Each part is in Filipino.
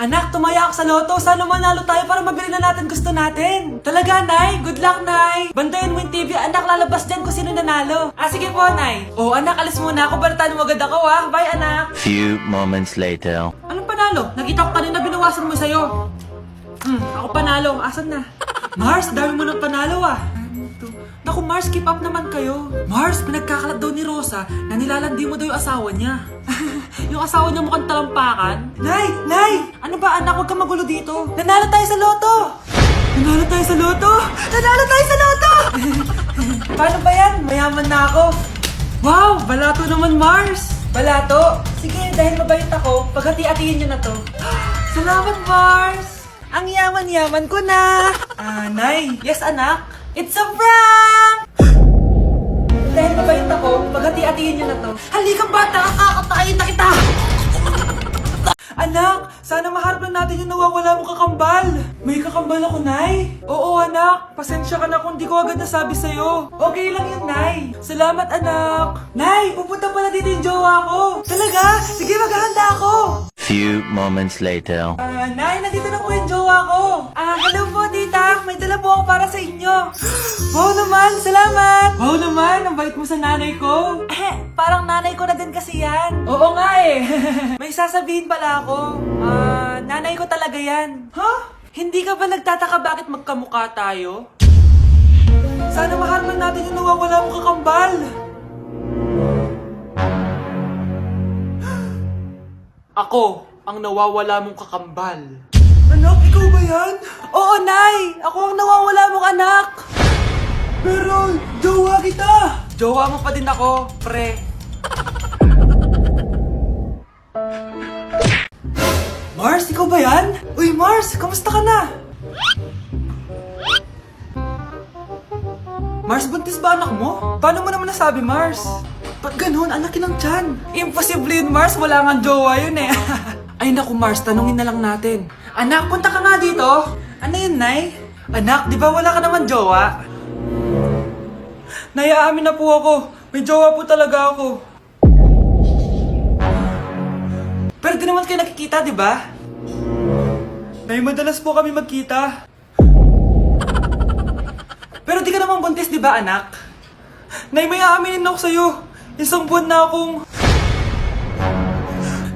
Anak, tumaya ako sa loto. Sana manalo tayo para mabili na natin gusto natin. Talaga, Nay? Good luck, Nay. Bantayan mo yung TV. Anak, lalabas dyan kung sino nanalo. Sige po, Nay. Anak, alis muna ako. Balitaan mo agad ako, ha? Bye, anak. Few moments later. Anong panalo? Nakita ko kanina binawasan mo sa'yo. Ako panalo. Asan na? Mars, dami mo ng panalo, ah. Naku, Mars, keep up naman kayo. Mars, pinagkakalat daw ni Rosa na nilalandi mo daw yung asawa niya. Yung asawa niya mukhang talampakan. Nay! Nay! Ano ba, anak? Huwag kang magulo dito. Nanalo tayo sa loto! Nanalo tayo sa loto! Nanalo tayo sa loto! Paano ba yan? Mayaman na ako. Wow! Balato naman, Mars! Balato? Sige, dahil mabait ako, paghati-hatiin niyo na to. Salamat, Mars! Ang yaman-yaman ko na! Nay! Yes, anak? It's a prank! Dahil mabait ako, paghati-hatiin niyo na to. Halika bata, kakatayin na kita! Anak, sana maharap na natin yung nawawala mong kakambal. May kakambal ako, Nay. Oo, anak. Pasensya ka na kung di ko agad nasabi sa'yo. Okay lang yun, Nay. Salamat, anak. Nay, pupunta pala dito yung jowa ko. Talaga? Sige, maghahanda ako. Few moments later. Nay, nandito na po yung jowa ko. Hello po, tita. May dala po ako para sa inyo. Wow naman, salamat. Wow naman, ang bait mo sa nanay ko. Parang nanay ko na din kasi yan. Oo nga eh. May sasabihin pala ako. Nanay ko talaga yan. Hindi ka ba nagtataka bakit magkamukha tayo? Sana maharap natin yung nawawala mong kakambal. Ako, ang nawawala mong kakambal. Anak, ikaw ba yan? Oo, Nay! Ako ang nawawala mong anak! Pero, jowa kita! Jowa mo pa din ako, pre. Mars, ikaw ba yan? Uy, Mars, kamusta ka na? Mars, buntis ba anak mo? Paano mo naman nasabi, Mars? Ba't ganun? Anakin ng tiyan. Imposible yun, Mars. Wala nga jowa yun eh. Ay naku, Mars. Tanungin na lang natin. Anak, punta ka nga dito. Ano yun, Nay? Anak, di ba wala ka naman jowa? Nay, aamin na po ako. May jowa po talaga ako. Pero di naman kayo nakikita, di ba? Nay, madalas po kami magkita. Pero di ka naman buntis, di ba, anak? Nay, may aaminin ako sa'yo. Isang buwan na akong...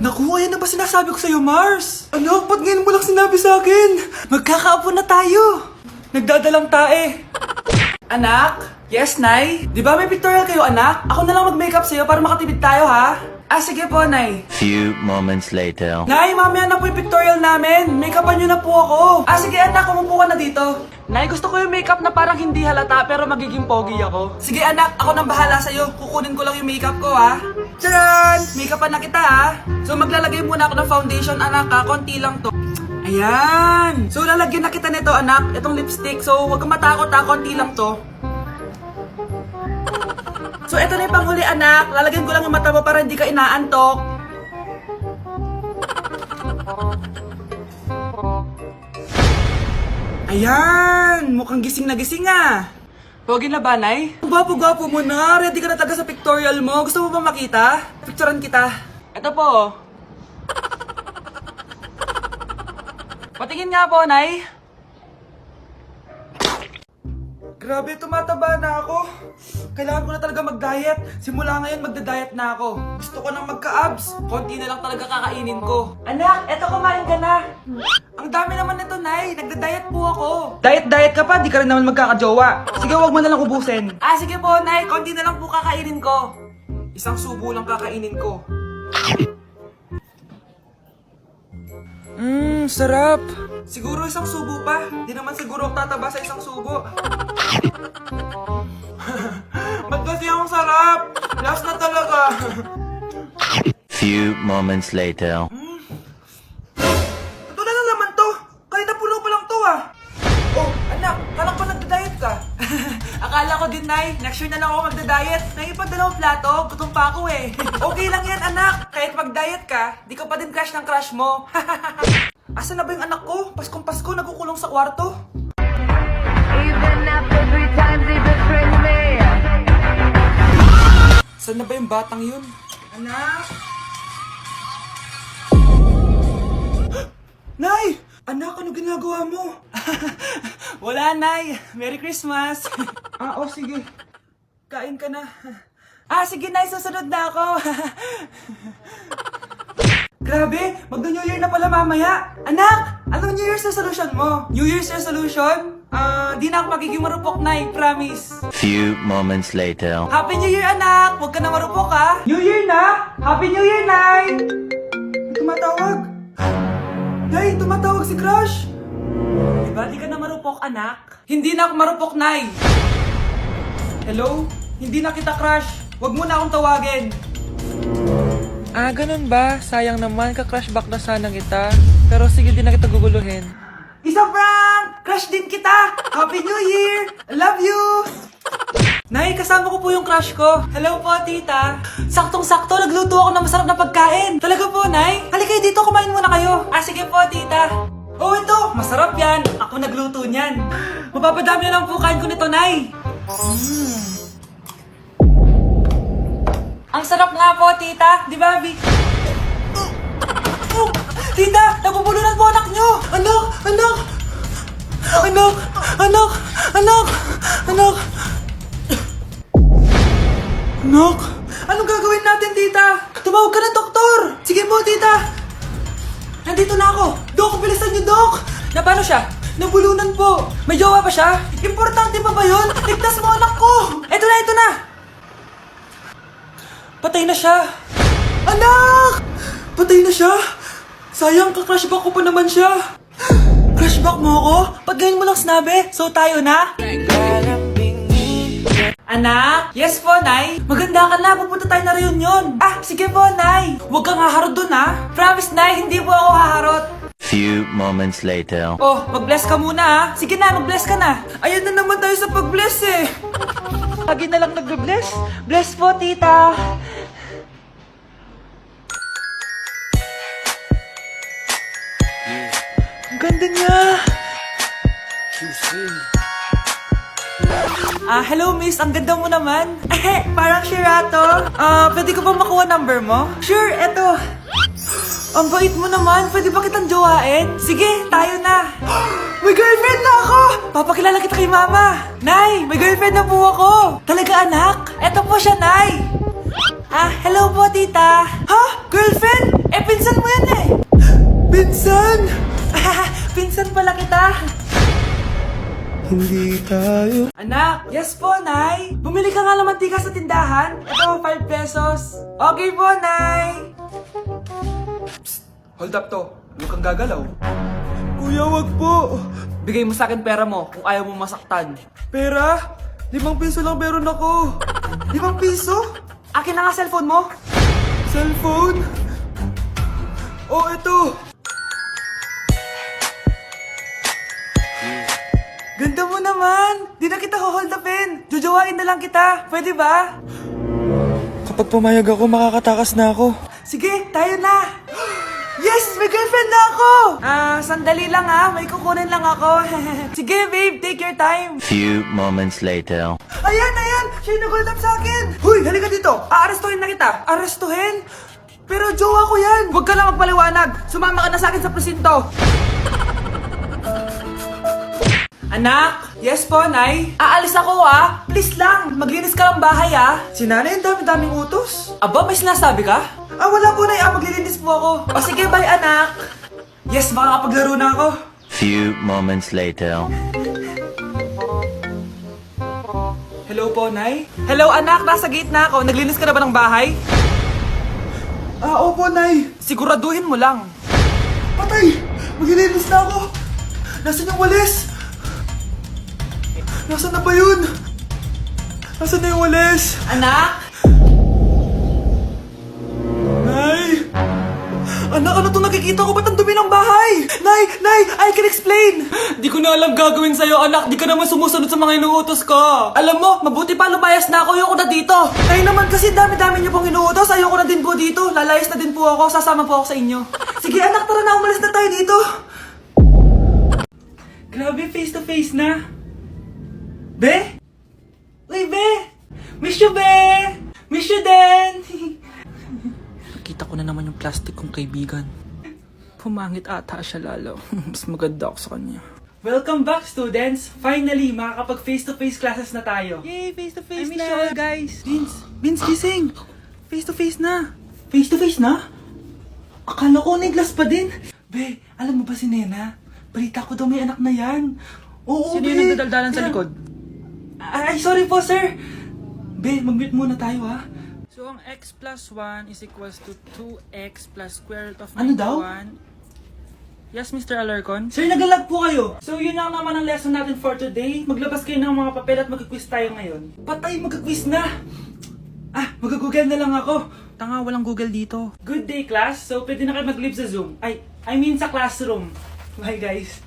Naku, ayan na ba sinasabi ko sa'yo, Mars? Anak, ba't ngayon mo lang sinabi sa'kin? Magkakaapo na tayo. Nagdadalang tae. Anak? Yes, Nay? Di ba may pictorial kayo, anak? Ako na lang mag-makeup sa'yo para makatipid tayo, ha? Sige po, Nay. Few moments later. Nay, mamaya na po yung pictorial namin. Make-upan nyo na po ako. Sige, anak, umupo ka na dito. Nay, gusto ko yung makeup na parang hindi halata pero magiging pogi ako. Sige, anak, ako nang bahala sa'yo. Kukunin ko lang yung makeup ko, ha? Tcharan! Make-upan na kita, ha? So, maglalagay muna ako ng foundation, anak, ha? Konti lang to. Ayan! So, lalagyan na kita nito, anak. Itong lipstick. So, huwag kang matakot, ha? Konti lang to. So, ito na yung panghuli, anak. Lalagyan ko lang yung mata mo para hindi ka inaantok. Ayan! Mukhang gising na gising, ah. Pogi na ba, Nay? Gwapo-gwapo mo na. Ready ka na talaga sa pictorial mo. Gusto mo ba makita? Picturean kita. Ito po. Patingin nga po, Nay. Grabe, tumataba na ako. Kailangan ko na talaga mag-diet. Simula ngayon, magda-diet na ako. Gusto ko nang magka-abs. Konti na lang talaga kakainin ko. Anak, eto kumain ka na. Ang dami naman nito, Nay. Nagda-diet po ako. Diet ka pa? Di ka rin naman magkakajowa. Sige, wag mo na lang ubusin. Sige po, Nay. Konti na lang po kakainin ko. Isang subo lang kakainin ko. Sarap. Siguro isang subo pa. Di naman siguro ako tataba sa isang subo. Ba't kasi ang sarap? Last na talaga. Few moments later. Ito na lang naman to. Kahit napuno pa lang to, ah. Oh, anak, kalang pa nagda-diet ka. Akala ko din, Nay. Next year na lang ako magda-diet. Naipag dalawang plato, gutom pa ako eh. Okay lang yan, anak. Kahit mag-diet ka, di ka pa din crush ng crush mo. Asan na ba yung anak ko? Paskong-Pasko, nagkukulong sa kwarto. Even after 3 times he betrayed me. Saan na ba yung batang yun? Anak? Nay! Anak, ano ginagawa mo? Wala, Nay. Merry Christmas. Sige. Kain ka na. Sige, Nay. Susunod na ako. Grabe, magno-New Year na pala mamaya. Anak, anong New Year's resolution mo? New Year's resolution? Di na ako magiging marupok, Nay. Promise. Few moments later. Happy New Year, anak! Huwag ka na marupok, ha? New Year na! Happy New Year, Nay! May tumatawag. Nay, tumatawag si Crush. Diba, di ka na marupok, anak? Hindi na ako marupok, Nay. Hello? Hindi na kita crush. Huwag mo na akong tawagin. Ganun ba? Sayang naman, ka-crush back na sana kita. Pero sige, di na kita guguluhin. Isa prank! Crush din kita! Happy New Year! I love you! Nay, kasama ko po yung crush ko. Hello po, tita. Saktong-sakto, nagluto ako ng masarap na pagkain. Talaga po, Nay? Halika kayo dito, kumain muna kayo. Sige po, tita. Oh, ito! Masarap yan. Ako nagluto niyan. Mapapadami na lang po kain ko nito, Nay. Ang sarap nga po, tita. Di ba, Vic? Tita, nabubulunan po anak nyo! Anak! Anak! Anak! Anak! Anak! Anak! Anak! Anong gagawin natin, tita? Tumawag ka ng doktor! Sige po, tita! Nandito na ako! Dok, bilisan niyo, Dok! Na paano siya? Nabulunan po! May jowa pa siya? Importante pa ba yun? Ligtas mo anak ko! Ito na, ito na! Patay na siya! Anak! Patay na siya! Sayang, ka-crushback ko pa naman siya! Crushback mo ako? Pag ganyan mo lang sinabi, so tayo na? Anak? Yes po, Nay? Maganda ka na, pupunta tayo na reunion. Sige po, Nay. Huwag kang haharot dun, ha? Promise, Nay, hindi po ako haharot. Few moments later. Oh, mag-bless ka muna, ha? Sige na, mag-bless ka na. Ayun na naman tayo sa pag-bless, eh. Lagi na lang nag-bless. Bless po, tita. Ang ganda niya. Hello miss, ang ganda mo naman. Parang Shirato. Pwede ko ba makuha number mo? Sure, eto. Ang bait mo naman, pwede ba kitang jowain? Sige, tayo na. May girlfriend na ako! Papakilala kita kay mama. Nay, may girlfriend na po ako. Talaga anak? Eto po siya, Nay. Hello po tita. Ha? Girlfriend? Pinsan mo yan eh. Pinsan? Pinsan pala kita. Hindi tayo. Anak, yes po, Nay. Bumili ka nga ng mantika sa tindahan. Ito, 5 pesos. Okay po, Nay. Psst, hold up to. Huwag kang gagalaw. Kuya, wag po. Bigay mo sa akin pera mo kung ayaw mo masaktan. Pera? 5 piso lang meron ako. 5 piso? Akin na nga cellphone mo. Cellphone? Oh, ito. Ganda mo naman! Di na kita hold upin! Jojowain na lang kita! Pwede ba? Kapag pumayag ako, makakatakas na ako. Sige, tayo na! Yes! May girlfriend na ako! Sandali lang ha. May kukunin lang ako. Sige, babe. Take your time. Few moments later. Ayan! Siya yung nag-hold up sa akin! Huy! Halika dito! Aarestuhin na kita! Arestuhin? Pero jowa ko yan! Huwag ka lang magpaliwanag! Sumama ka na sa akin sa presinto! Anak! Yes po, Nay? Aalis ako, Please lang, maglinis ka ng bahay, Si nanay, ang dami-daming utos. Aba, may sinasabi ka? Wala po, Nay. Maglilinis po ako. O sige, bye, anak. Yes, makakapaglaro na ako. Few moments later. Hello po, Nay? Hello, anak. Nasa gate na ako. Naglinis ka na ba ng bahay? Opo, Nay. Siguraduhin mo lang. Patay! Maglilinis na ako. Nasaan yung walis? Nasaan na ba yun? Nasaan na yung walis? Anak? Nay! Anak, ano itong nakikita ko? Ba't ang dumi ng bahay? Nay! I can explain! Di ko na alam gagawin sa'yo, anak. Di ka naman sumusunod sa mga inuutos ko. Alam mo, mabuti pa lumayas na ako. Ayoko na dito. Kayo naman kasi dami-dami niyo pong inuutos. Ayoko na din po dito. Lalayas na din po ako. Sasama po ako sa inyo. Sige, anak, tara na. Umalis na tayo dito. Grabe, face to face na. Be? Uy, Be! Miss you, Be! Miss you din! Nakita ko na naman yung plastic kong kaibigan. Pumangit ata siya lalo. Mas maganda ako sa kanya. Welcome back, students! Finally, makakapag face-to-face classes na tayo. Yay! Face-to-face na! I miss you all, guys! Vince, gising! Face-to-face na! Face-to-face na? Akala ko neglas pa din. Be, alam mo ba si Nena? Balita ko daw may anak na yan. Oo, Sino be. yung nagdadaldalan sa likod? Ay, sorry po, sir. Be, mag-mute muna tayo, ha? So, ang x plus 1 is equals to 2x plus square root of 91. Ano daw? Yes, Mr. Alarcon? Sir, nagalag po kayo. So, yun lang naman ang lesson natin for today. Maglabas kayo ng mga papel at mag-quiz tayo ngayon. Patay, mag-quiz na! Mag-google na lang ako. Tanga, walang Google dito. Good day, class. So, pwede na kayo mag-leave sa Zoom. I mean sa classroom. Bye, guys.